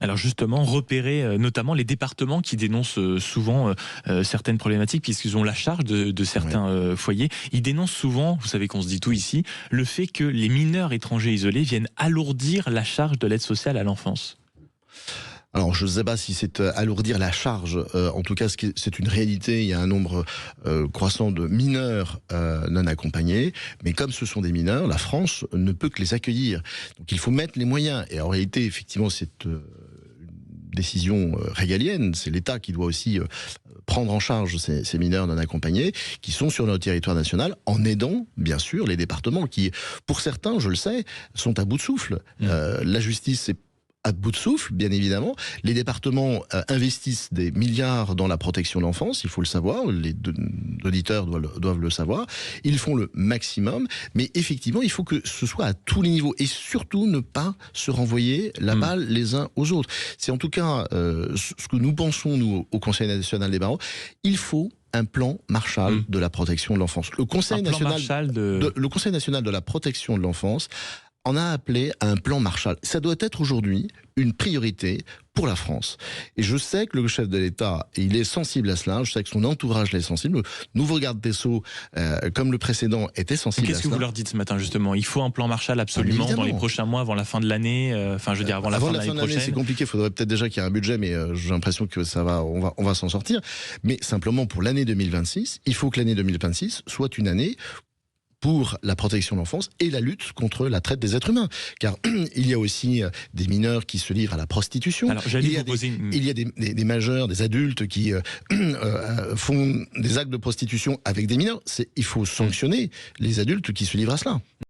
Alors justement, repérer notamment les départements qui dénoncent souvent certaines problématiques puisqu'ils ont la charge de certains foyers. Ils dénoncent souvent, vous savez qu'on se dit tout ici, le fait que les mineurs étrangers isolés viennent alourdir la charge de l'aide sociale à l'enfance. Alors, je ne sais pas si c'est alourdir la charge. En tout cas, c'est une réalité. Il y a un nombre croissant de mineurs non accompagnés. Mais comme ce sont des mineurs, la France ne peut que les accueillir. Donc, il faut mettre les moyens. Et en réalité, effectivement, c'est une décision régalienne. C'est l'État qui doit aussi prendre en charge ces mineurs non accompagnés qui sont sur notre territoire national, en aidant, bien sûr, les départements qui, pour certains, je le sais, sont à bout de souffle. La justice, c'est à bout de souffle, bien évidemment. Les départements investissent des milliards dans la protection de l'enfance, il faut le savoir, les auditeurs doivent le savoir. Ils font le maximum, mais effectivement, il faut que ce soit à tous les niveaux, et surtout ne pas se renvoyer la balle les uns aux autres. C'est en tout cas ce que nous pensons, nous, au Conseil national des barreaux. Il faut un plan Marshall de la protection de l'enfance. Le Conseil national de la protection de l'enfance en a appelé à un plan Marshall. Ça doit être aujourd'hui une priorité pour la France. Et je sais que le chef de l'État, il est sensible à cela, je sais que son entourage l'est sensible. Le nouveau garde des Sceaux, comme le précédent, était sensible à cela. Qu'est-ce que vous leur dites ce matin, justement? Il faut un plan Marshall absolument dans les prochains mois, avant la fin de l'année, enfin, je veux dire, avant la fin de l'année prochaine. C'est compliqué, il faudrait peut-être déjà qu'il y ait un budget, mais j'ai l'impression que on va s'en sortir. Mais simplement, pour l'année 2026, il faut que l'année 2026 soit une année pour la protection de l'enfance et la lutte contre la traite des êtres humains. Car il y a aussi des mineurs qui se livrent à la prostitution. Alors, il y a des majeurs, des adultes qui font des actes de prostitution avec des mineurs. Il faut sanctionner les adultes qui se livrent à cela.